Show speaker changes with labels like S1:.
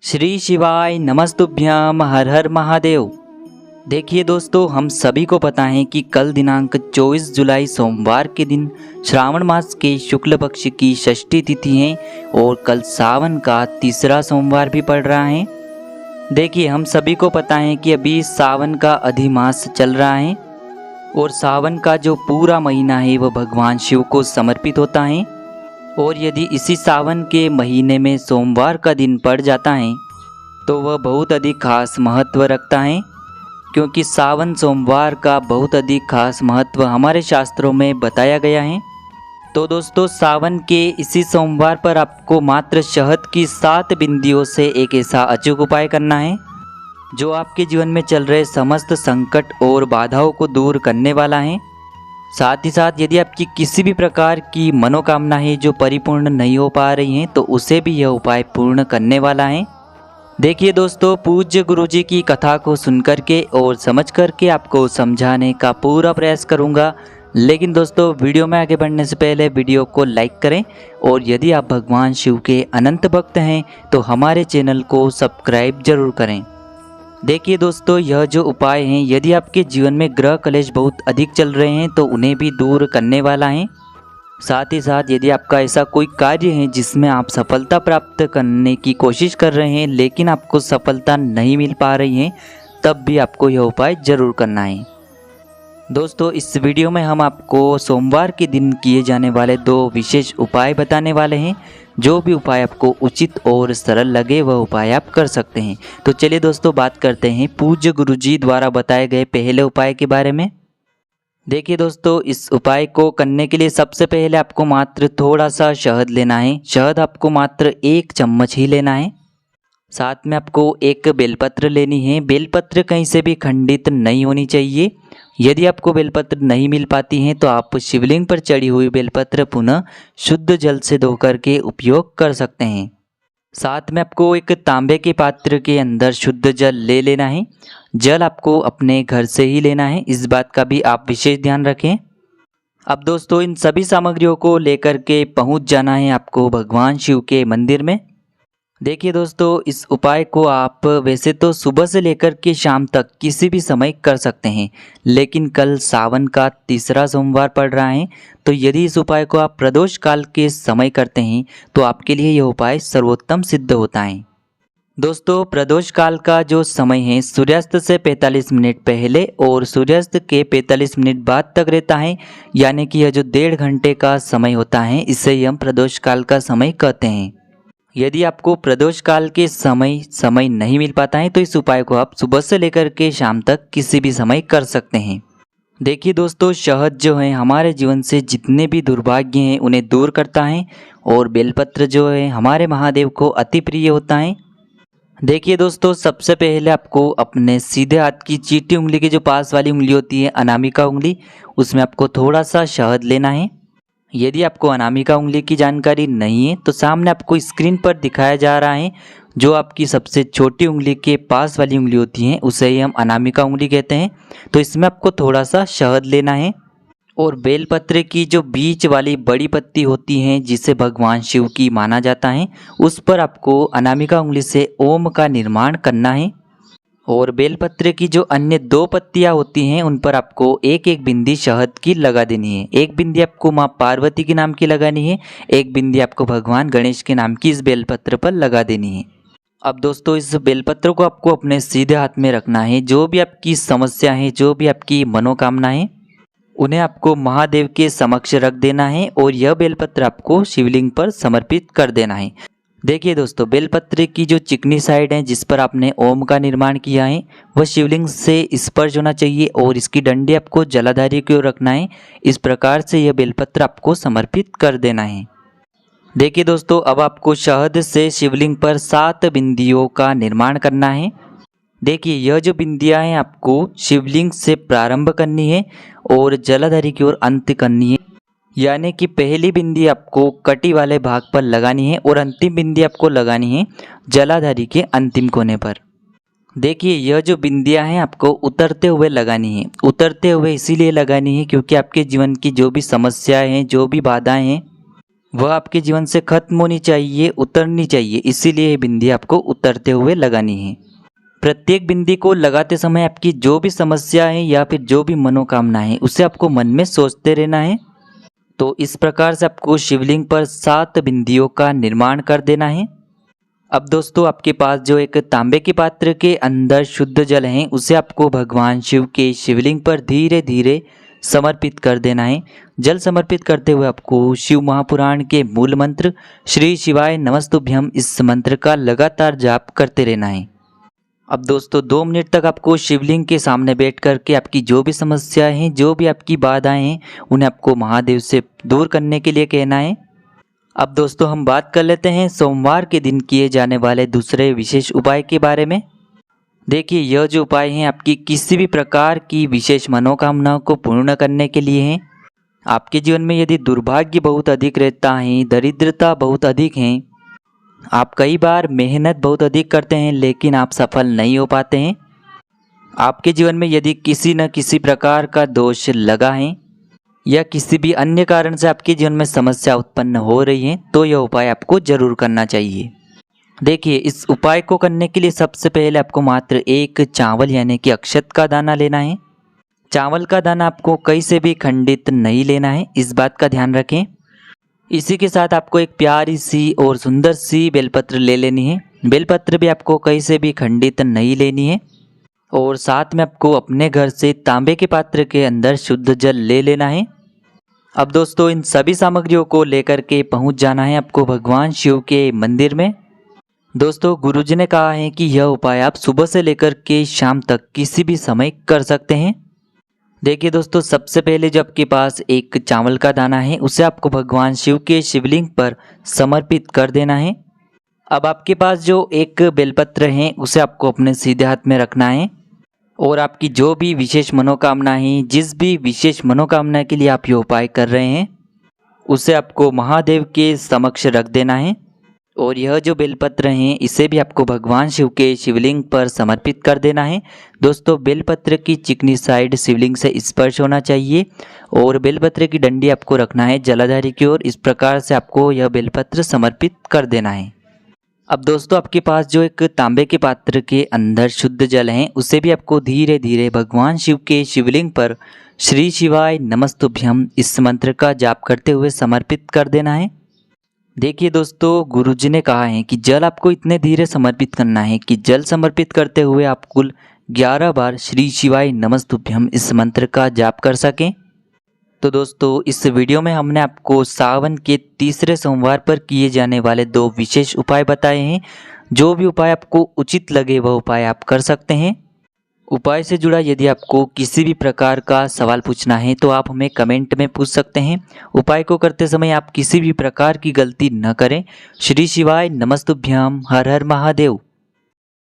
S1: श्री शिवाय नमस्तुभ्यम हर हर महादेव। देखिए दोस्तों, हम सभी को पता है कि कल दिनांक 24 जुलाई सोमवार के दिन श्रावण मास के शुक्ल पक्ष की षष्ठी तिथि है और कल सावन का तीसरा सोमवार भी पड़ रहा है। देखिए, हम सभी को पता है कि अभी सावन का अधिमास चल रहा है और सावन का जो पूरा महीना है वह भगवान शिव को समर्पित होता है। और यदि इसी सावन के महीने में सोमवार का दिन पड़ जाता है तो वह बहुत अधिक खास महत्व रखता है, क्योंकि सावन सोमवार का बहुत अधिक खास महत्व हमारे शास्त्रों में बताया गया है। तो दोस्तों, सावन के इसी सोमवार पर आपको मात्र शहद की 7 बिंदियों से एक ऐसा अचूक उपाय करना है जो आपके जीवन में चल रहे समस्त संकट और बाधाओं को दूर करने वाला है। साथ ही साथ यदि आपकी किसी भी प्रकार की मनोकामना है जो परिपूर्ण नहीं हो पा रही हैं तो उसे भी यह उपाय पूर्ण करने वाला है। देखिए दोस्तों, पूज्य गुरुजी की कथा को सुनकर के और समझ कर के आपको समझाने का पूरा प्रयास करूंगा। लेकिन दोस्तों, वीडियो में आगे बढ़ने से पहले वीडियो को लाइक करें और यदि आप भगवान शिव के अनंत भक्त हैं तो हमारे चैनल को सब्सक्राइब जरूर करें। देखिए दोस्तों, यह जो उपाय हैं, यदि आपके जीवन में ग्रह कलेश बहुत अधिक चल रहे हैं तो उन्हें भी दूर करने वाला है। साथ ही साथ यदि आपका ऐसा कोई कार्य है जिसमें आप सफलता प्राप्त करने की कोशिश कर रहे हैं लेकिन आपको सफलता नहीं मिल पा रही है, तब भी आपको यह उपाय ज़रूर करना है। दोस्तों, इस वीडियो में हम आपको सोमवार के दिन किए जाने वाले 2 विशेष उपाय बताने वाले हैं। जो भी उपाय आपको उचित और सरल लगे वह उपाय आप कर सकते हैं। तो चलिए दोस्तों, बात करते हैं पूज्य गुरुजी द्वारा बताए गए पहले उपाय के बारे में। देखिए दोस्तों, इस उपाय को करने के लिए सबसे पहले आपको मात्र थोड़ा सा शहद लेना है। शहद आपको मात्र 1 चम्मच ही लेना है। साथ में आपको एक बेलपत्र लेनी है। बेलपत्र कहीं से भी खंडित नहीं होनी चाहिए। यदि आपको बेलपत्र नहीं मिल पाती हैं तो आप शिवलिंग पर चढ़ी हुई बेलपत्र पुनः शुद्ध जल से धोकर के उपयोग कर सकते हैं। साथ में आपको एक तांबे के पात्र के अंदर शुद्ध जल ले लेना है। जल आपको अपने घर से ही लेना है, इस बात का भी आप विशेष ध्यान रखें। अब दोस्तों, इन सभी सामग्रियों को लेकर के पहुंच जाना है आपको भगवान शिव के मंदिर में। देखिए दोस्तों, इस उपाय को आप वैसे तो सुबह से लेकर के शाम तक किसी भी समय कर सकते हैं, लेकिन कल सावन का तीसरा सोमवार पड़ रहा है तो यदि इस उपाय को आप प्रदोष काल के समय करते हैं तो आपके लिए यह उपाय सर्वोत्तम सिद्ध होता है। दोस्तों, प्रदोष काल का जो समय है सूर्यास्त से 45 मिनट पहले और सूर्यास्त के 45 मिनट बाद तक रहता है, यानी कि यह जो 1.5 घंटे का समय होता है इसे हम प्रदोष काल का समय कहते हैं। यदि आपको प्रदोष काल के समय नहीं मिल पाता है तो इस उपाय को आप सुबह से लेकर के शाम तक किसी भी समय कर सकते हैं। देखिए दोस्तों, शहद जो है हमारे जीवन से जितने भी दुर्भाग्य हैं उन्हें दूर करता है और बेलपत्र जो है हमारे महादेव को अति प्रिय होता है। देखिए दोस्तों, सबसे पहले आपको अपने सीधे हाथ की चीटी उंगली की जो पास वाली उंगली होती है, अनामिका उंगली, उसमें आपको थोड़ा सा शहद लेना है। यदि आपको अनामिका उंगली की जानकारी नहीं है तो सामने आपको स्क्रीन पर दिखाया जा रहा है जो आपकी सबसे छोटी उंगली के पास वाली उंगली होती है उसे ही हम अनामिका उंगली कहते हैं। तो इसमें आपको थोड़ा सा शहद लेना है और बेलपत्र की जो बीच वाली बड़ी पत्ती होती है जिसे भगवान शिव की माना जाता है उस पर आपको अनामिका उंगली से ओम का निर्माण करना है। और बेलपत्र की जो अन्य 2 पत्तियां होती हैं उन पर आपको एक एक बिंदी शहद की लगा देनी है। एक बिंदी आपको माँ पार्वती के नाम की लगानी है, एक बिंदी आपको भगवान गणेश के नाम की इस बेलपत्र पर लगा देनी है। अब दोस्तों, इस बेलपत्र को आपको अपने सीधे हाथ में रखना है। जो भी आपकी समस्या है, जो भी आपकी मनोकामना है, उन्हें आपको महादेव के समक्ष रख देना है और यह बेलपत्र आपको शिवलिंग पर समर्पित कर देना है। देखिए दोस्तों, बेलपत्र की जो चिकनी साइड है जिस पर आपने ओम का निर्माण किया है वह शिवलिंग से स्पर्श होना चाहिए और इसकी डंडी आपको जलाधारी की ओर रखना है। इस प्रकार से यह बेलपत्र आपको समर्पित कर देना है। देखिए दोस्तों, अब आपको शहद से शिवलिंग पर 7 बिंदियों का निर्माण करना है। देखिए, यह जो बिंदियां हैं आपको शिवलिंग से प्रारंभ करनी है और जलाधारी की ओर अंत करनी है, यानी कि पहली बिंदी आपको कटी वाले भाग पर लगानी है और अंतिम बिंदी आपको लगानी है जलाधारी के अंतिम कोने पर। देखिए, यह जो बिंदियां हैं आपको उतरते हुए लगानी है। उतरते हुए इसीलिए लगानी है क्योंकि आपके जीवन की जो भी समस्याएं हैं, जो भी बाधाएं हैं, वह आपके जीवन से खत्म होनी चाहिए, उतरनी चाहिए। इसीलिए ये बिंदी आपको उतरते हुए लगानी है। प्रत्येक बिंदी को लगाते समय आपकी जो भी समस्या है या फिर जो भी मनोकामना है उसे आपको मन में सोचते रहना है। तो इस प्रकार से आपको शिवलिंग पर 7 बिंदियों का निर्माण कर देना है। अब दोस्तों आपके पास जो एक तांबे के पात्र के अंदर शुद्ध जल है उसे आपको भगवान शिव के शिवलिंग पर धीरे धीरे समर्पित कर देना है। जल समर्पित करते हुए आपको शिव महापुराण के मूल मंत्र श्री शिवाय नमस्तुभ्यम इस मंत्र का लगातार जाप करते रहना है। अब दोस्तों 2 मिनट तक आपको शिवलिंग के सामने बैठ करके आपकी जो भी समस्या है, जो भी आपकी बाधाएं हैं, उन्हें आपको महादेव से दूर करने के लिए कहना है। अब दोस्तों हम बात कर लेते हैं सोमवार के दिन किए जाने वाले दूसरे विशेष उपाय के बारे में। देखिए यह जो उपाय हैं आपकी किसी भी प्रकार की विशेष मनोकामनाओं को पूर्ण करने के लिए हैं। आपके जीवन में यदि दुर्भाग्य बहुत अधिक रहता है, दरिद्रता बहुत अधिक है, आप कई बार मेहनत बहुत अधिक करते हैं लेकिन आप सफल नहीं हो पाते हैं, आपके जीवन में यदि किसी न किसी प्रकार का दोष लगा है या किसी भी अन्य कारण से आपके जीवन में समस्या उत्पन्न हो रही है, तो यह उपाय आपको जरूर करना चाहिए। देखिए इस उपाय को करने के लिए सबसे पहले आपको मात्र एक चावल यानी कि अक्षत का दाना लेना है। चावल का दाना आपको कहीं से भी खंडित नहीं लेना है, इस बात का ध्यान रखें। इसी के साथ आपको एक प्यारी सी और सुंदर सी बेलपत्र ले लेनी है। बेलपत्र भी आपको कहीं से भी खंडित नहीं लेनी है। और साथ में आपको अपने घर से तांबे के पात्र के अंदर शुद्ध जल ले लेना है। अब दोस्तों इन सभी सामग्रियों को लेकर के पहुंच जाना है आपको भगवान शिव के मंदिर में। दोस्तों गुरुजी ने कहा है कि यह उपाय आप सुबह से लेकर के शाम तक किसी भी समय कर सकते हैं। देखिए दोस्तों सबसे पहले जो आपके पास एक चावल का दाना है उसे आपको भगवान शिव के शिवलिंग पर समर्पित कर देना है। अब आपके पास जो एक बेलपत्र है उसे आपको अपने सीधे हाथ में रखना है और आपकी जो भी विशेष मनोकामना है, जिस भी विशेष मनोकामना के लिए आप ये उपाय कर रहे हैं, उसे आपको महादेव के समक्ष रख देना है। और यह जो बेलपत्र हैं इसे भी आपको भगवान शिव के शिवलिंग पर समर्पित कर देना है। दोस्तों बेलपत्र की चिकनी साइड शिवलिंग से स्पर्श होना चाहिए और बेलपत्र की डंडी आपको रखना है जलाधारी की ओर। इस प्रकार से आपको यह बेलपत्र समर्पित कर देना है। अब दोस्तों आपके पास जो एक तांबे के पात्र के अंदर शुद्ध जल है उसे भी आपको धीरे धीरे भगवान शिव के शिवलिंग पर श्री शिवाय नमस्तुभ्यम इस मंत्र का जाप करते हुए समर्पित कर देना है। देखिए दोस्तों गुरुजी ने कहा है कि जल आपको इतने धीरे समर्पित करना है कि जल समर्पित करते हुए आप कुल 11 बार श्री शिवाय नमस्तुभ्यम इस मंत्र का जाप कर सकें। तो दोस्तों इस वीडियो में हमने आपको सावन के तीसरे सोमवार पर किए जाने वाले 2 विशेष उपाय बताए हैं। जो भी उपाय आपको उचित लगे वह उपाय आप कर सकते हैं। उपाय से जुड़ा यदि आपको किसी भी प्रकार का सवाल पूछना है तो आप हमें कमेंट में पूछ सकते हैं। उपाय को करते समय आप किसी भी प्रकार की गलती न करें। श्री शिवाय नमस्तुभ्याम। हर हर महादेव।